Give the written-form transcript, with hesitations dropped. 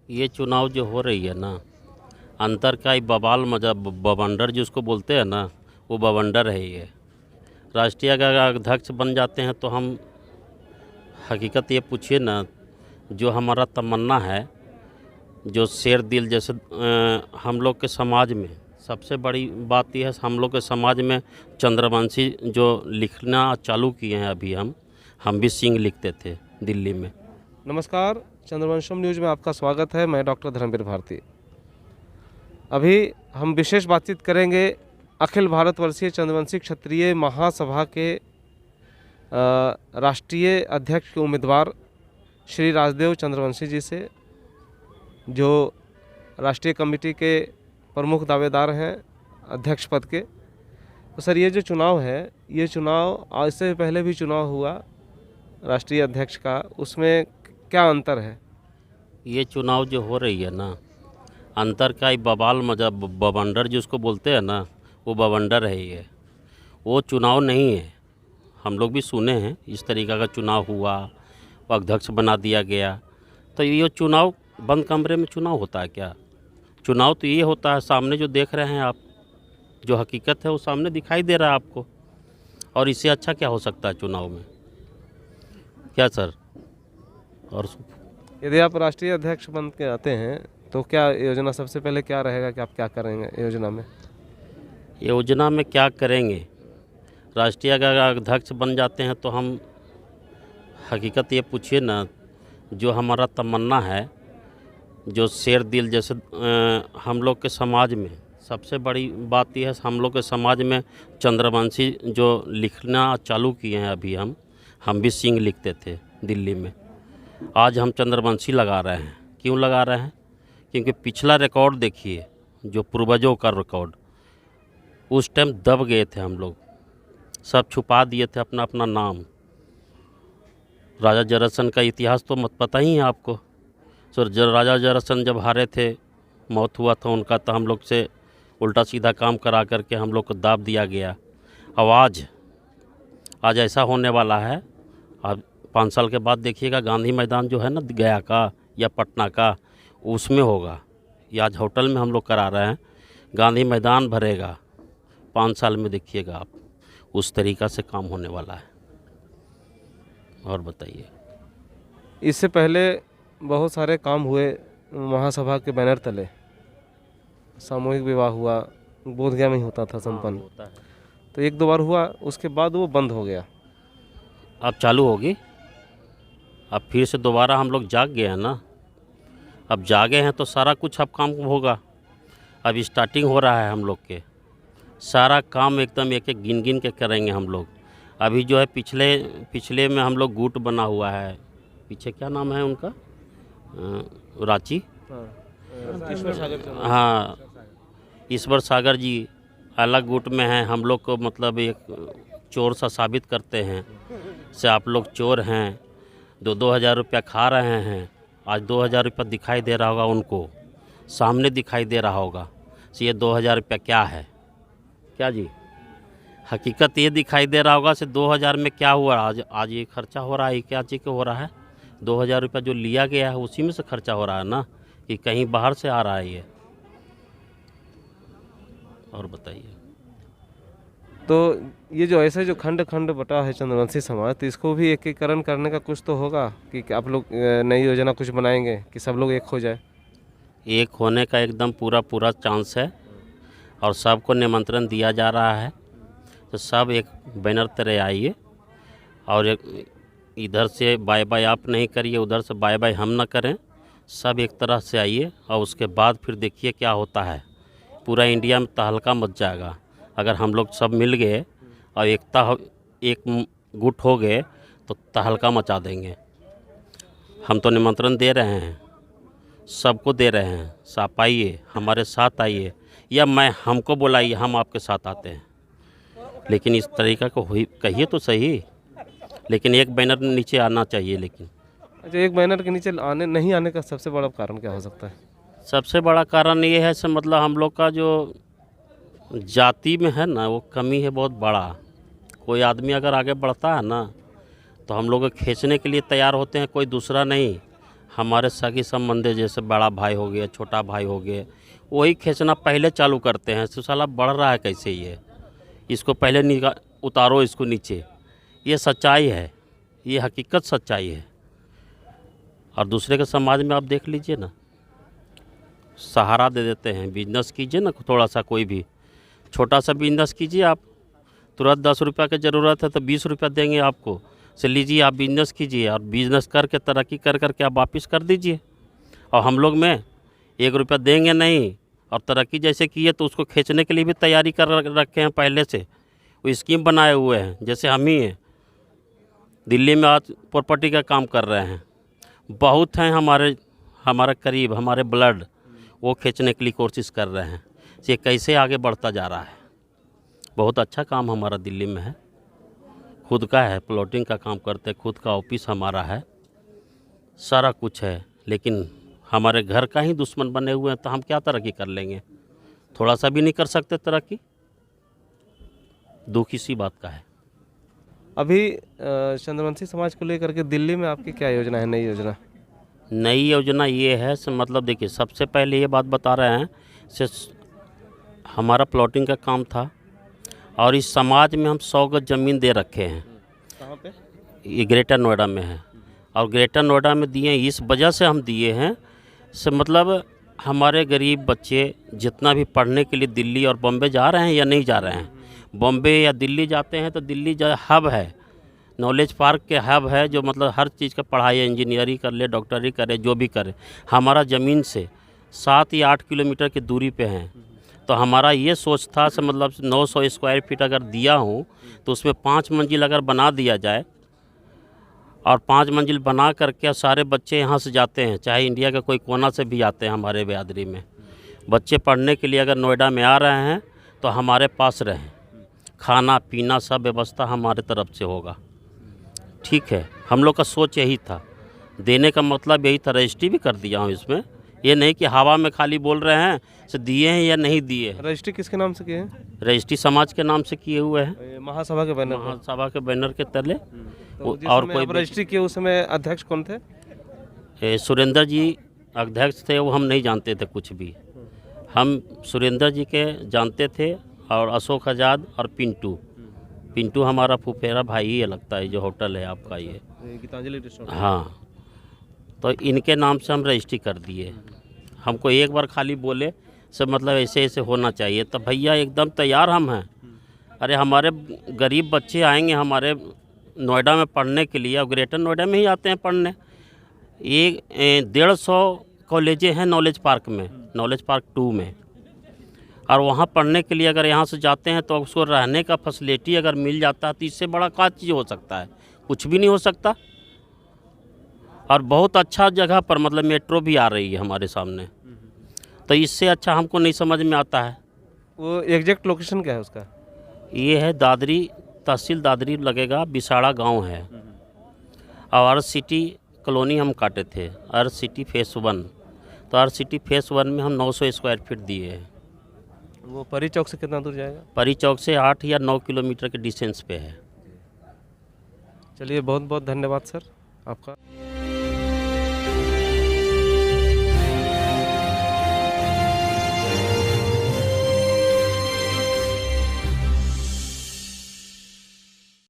ये चुनाव जो हो रही है ना, अंतर का ही बवाल मजा बवंडर जिसको बोलते हैं ना, वो बवंडर है ये। राष्ट्रीय अगर अध्यक्ष बन जाते हैं तो हम हकीकत ये पूछिए ना, जो हमारा तमन्ना है, जो शेर दिल जैसे हम लोग के समाज में सबसे बड़ी बात यह है, हम लोग के समाज में चंद्रवंशी जो लिखना चालू किए हैं अभी हम भी सिंह लिखते थे दिल्ली में। नमस्कार, चंद्रवंशम न्यूज़ में आपका स्वागत है। मैं डॉक्टर धर्मवीर भारती। अभी हम विशेष बातचीत करेंगे अखिल भारतवर्षीय चंद्रवंशी क्षत्रिय महासभा के राष्ट्रीय अध्यक्ष के उम्मीदवार श्री राजदेव चंद्रवंशी जी से, जो राष्ट्रीय कमेटी के प्रमुख दावेदार हैं अध्यक्ष पद के। तो सर, ये जो चुनाव है, ये चुनाव आज से पहले भी चुनाव हुआ राष्ट्रीय अध्यक्ष का, उसमें क्या अंतर है? ये चुनाव जो हो रही है ना, अंतर का ही बवाल मजा बवंडर जिसको बोलते हैं ना, वो बवंडर है ये। वो चुनाव नहीं है। हम लोग भी सुने हैं इस तरीक़ा का चुनाव हुआ, अध्यक्ष बना दिया गया। तो ये चुनाव बंद कमरे में चुनाव होता है क्या? चुनाव तो ये होता है सामने जो देख रहे हैं आप, जो हकीकत है वो सामने दिखाई दे रहा है आपको। और इससे अच्छा क्या हो सकता है चुनाव में? क्या सर? और यदि आप राष्ट्रीय अध्यक्ष बन के आते हैं तो क्या योजना, सबसे पहले क्या रहेगा कि आप क्या करेंगे योजना में? योजना में क्या करेंगे? राष्ट्रीय अगर अध्यक्ष बन जाते हैं तो हम हकीकत ये पूछिए ना, जो हमारा तमन्ना है, जो शेर दिल जैसे हम लोग के समाज में सबसे बड़ी बात यह है, हम लोग के समाज में चंद्रवंशी जो लिखना चालू किए हैं अभी हम भी सिंह लिखते थे दिल्ली में। आज हम चंद्रवंशी लगा रहे हैं। क्यों लगा रहे हैं? क्योंकि पिछला रिकॉर्ड देखिए, जो पूर्वजों का रिकॉर्ड, उस टाइम दब गए थे हम लोग, सब छुपा दिए थे अपना अपना नाम। राजा जरासंध का इतिहास तो मत पता ही है आपको। सो राजा जरासंध जब हारे थे, मौत हुआ था उनका, तो हम लोग से उल्टा सीधा काम करा करके हम लोग को दाब दिया गया। अब आज ऐसा होने वाला है। अब 5 साल के बाद देखिएगा, गांधी मैदान जो है ना गया का या पटना का, उसमें होगा। ये आज होटल में हम लोग करा रहे हैं, गांधी मैदान भरेगा 5 साल में, देखिएगा आप। उस तरीक़ा से काम होने वाला है। और बताइए। इससे पहले बहुत सारे काम हुए महासभा के बैनर तले। सामूहिक विवाह हुआ, बोधगया में ही होता था संपन्न। होता है। तो 1-2 बार हुआ, उसके बाद वो बंद हो गया। अब चालू होगी। अब फिर से दोबारा हम लोग जाग गए हैं ना। अब जागे हैं तो सारा कुछ अब काम होगा। अब स्टार्टिंग हो रहा है हम लोग के। सारा काम एकदम एक एक गिन गिन के करेंगे हम लोग। अभी जो है पिछले में हम लोग गुट बना हुआ है। पीछे क्या नाम है उनका? रांची। हाँ, ईश्वर सागर जी अलग गुट में हैं। हम लोग को मतलब एक चोर सा साबित करते हैं से आप लोग चोर हैं, 2-2 हज़ार रुपया खा रहे हैं। आज 2 हज़ार रुपया दिखाई दे रहा होगा उनको, सामने दिखाई दे रहा होगा। तो ये 2 हज़ार रुपया क्या है? क्या जी? हकीकत ये दिखाई दे रहा होगा से 2 हज़ार में क्या हुआ। आज ये खर्चा हो रहा है, क्या चीज़ का हो रहा है? 2 हज़ार रुपया जो लिया गया है उसी में से खर्चा हो रहा है ना, कि कहीं बाहर से आ रहा है ये? और बताइए। तो ये जो ऐसे जो खंड खंड बटा है चंद्रवंशी समाज, तो इसको भी एकीकरण करने का कुछ तो होगा कि आप लोग नई योजना कुछ बनाएंगे कि सब लोग एक हो जाए? एक होने का एकदम पूरा चांस है और सबको निमंत्रण दिया जा रहा है। तो सब एक बैनर तरह आइए और इधर से बाय बाय आप नहीं करिए, उधर से बाय बाय हम ना करें। सब एक तरह से आइए और उसके बाद फिर देखिए क्या होता है। पूरा इंडिया में तहलका मच जाएगा अगर हम लोग सब मिल गए और एक गुट हो गए तो तहलका मचा देंगे। हम तो निमंत्रण दे रहे हैं, सबको दे रहे हैं। आप आइए, हमारे साथ आइए, या हमको बुलाइए, हम आपके साथ आते हैं। लेकिन इस तरीक़ा को कहिए तो सही। लेकिन एक बैनर नीचे आना चाहिए। लेकिन अच्छा, एक बैनर के नीचे नहीं आने का सबसे बड़ा कारण क्या हो सकता है? सबसे बड़ा कारण ये है से मतलब हम लोग का जो जाति में है ना, वो कमी है बहुत बड़ा। कोई आदमी अगर आगे बढ़ता है ना तो हम लोग खींचने के लिए तैयार होते हैं, कोई दूसरा नहीं। हमारे सगी संबंधी जैसे बड़ा भाई हो गया, छोटा भाई हो गया, वही खींचना पहले चालू करते हैं। तो साला बढ़ रहा है कैसे ये, इसको पहले उतारो इसको नीचे। ये सच्चाई है, ये हकीकत सच्चाई है। और दूसरे के समाज में आप देख लीजिए ना, सहारा दे देते हैं। बिजनेस कीजिए ना, थोड़ा सा कोई भी छोटा सा बिजनेस कीजिए आप, तुरंत 10 रुपये की ज़रूरत है तो 20 रुपया देंगे आपको, से लीजिए आप बिजनेस कीजिए, और बिजनेस करके तरक्की कर करके आप वापस कर दीजिए। और हम लोग में 1 रुपया देंगे नहीं, और तरक्की जैसे किए तो उसको खींचने के लिए भी तैयारी कर रखे हैं पहले से, वो स्कीम बनाए हुए हैं। जैसे हम ही हैं, दिल्ली में आज प्रॉपर्टी का काम कर रहे हैं, बहुत हैं हमारे करीब, हमारे ब्लड, वो खींचने के लिए कोशिश कर रहे हैं। ये कैसे आगे बढ़ता जा रहा है। बहुत अच्छा काम हमारा दिल्ली में है, खुद का है, प्लॉटिंग का काम करते हैं, खुद का ऑफिस हमारा है, सारा कुछ है। लेकिन हमारे घर का ही दुश्मन बने हुए हैं तो हम क्या तरक्की कर लेंगे, थोड़ा सा भी नहीं कर सकते तरक्की। दुख इसी बात का है। अभी चंद्रवंशी समाज को लेकर के दिल्ली में आपकी क्या योजना है, नई योजना? नई योजना ये है मतलब देखिए, सबसे पहले ये बात बता रहे हैं से हमारा प्लॉटिंग का काम था, और इस समाज में हम 100 गज ज़मीन दे रखे हैं। कहाँ पे? ये ग्रेटर नोएडा में है, और ग्रेटर नोएडा में दिए इस वजह से हम दिए हैं से मतलब हमारे गरीब बच्चे जितना भी पढ़ने के लिए दिल्ली और बॉम्बे जा रहे हैं या नहीं जा रहे हैं, बॉम्बे या दिल्ली जाते हैं तो दिल्ली जो हब है, नॉलेज पार्क के हब है, जो मतलब हर चीज़ का पढ़ाई, इंजीनियरिंग कर ले, डॉक्टरी करे, जो भी करे। हमारा ज़मीन से 7 या 8 किलोमीटर की दूरी पे हैं। तो हमारा ये सोच था से मतलब 900 स्क्वायर फीट अगर दिया हूँ तो उसमें 5 मंजिल अगर बना दिया जाए, और 5 मंजिल बना करके सारे बच्चे यहाँ से जाते हैं, चाहे इंडिया के कोई कोना से भी आते हैं हमारे बिरादरी में बच्चे पढ़ने के लिए, अगर नोएडा में आ रहे हैं तो हमारे पास रहें, खाना पीना सब व्यवस्था हमारे तरफ से होगा। ठीक है, हम लोग का सोच यही था, देने का मतलब यही था। रजिस्ट्री भी कर दिया हूँ इसमें, ये नहीं कि हवा में खाली बोल रहे हैं से दिए हैं या नहीं दिए हैं। रजिस्ट्री किसके नाम से किए हैं? रजिस्ट्री समाज के नाम से किए हुए हैं, महासभा के बैनर पर। महासभा के बैनर के तले। तो और कोई रजिस्ट्री किए उस समय अध्यक्ष कौन थे? सुरेंद्र जी अध्यक्ष थे, वो हम नहीं जानते थे कुछ भी। हम सुरेंद्र जी के जानते थे, और अशोक आज़ाद और पिंटू हमारा फुफेरा भाई ही लगता है, जो होटल है आपका ये गीतांजलि रेस्टोरेंट। हाँ, तो इनके नाम से हम रजिस्ट्री कर दिए। हमको एक बार खाली बोले से मतलब ऐसे ऐसे होना चाहिए, तो भैया एकदम तैयार हम हैं। अरे हमारे गरीब बच्चे आएंगे हमारे नोएडा में पढ़ने के लिए, और ग्रेटर नोएडा में ही आते हैं पढ़ने। ये 150 कॉलेजें हैं नॉलेज पार्क में, नॉलेज पार्क 2 में, और वहाँ पढ़ने के लिए अगर यहाँ से जाते हैं तो उसको रहने का फैसिलिटी अगर मिल जाता है तो इससे बड़ा क्या चीज़ हो सकता है, कुछ भी नहीं हो सकता। और बहुत अच्छा जगह पर मतलब मेट्रो भी आ रही है हमारे सामने, तो इससे अच्छा हमको नहीं समझ में आता है। वो एग्जैक्ट लोकेशन क्या है उसका? ये है दादरी, तहसील दादरी लगेगा, बिसाड़ा गांव है। और अर्थ सिटी कॉलोनी हम काटे थे, अर्थ सिटी फेस 1, तो अर्थ सिटी फेस 1 में हम 900 स्क्वायर फीट दिए हैं। वो परी चौक से कितना दूर जाएगा? परी चौक से 8 या 9 किलोमीटर के डिस्टेंस पे है। चलिए, बहुत बहुत धन्यवाद सर आपका।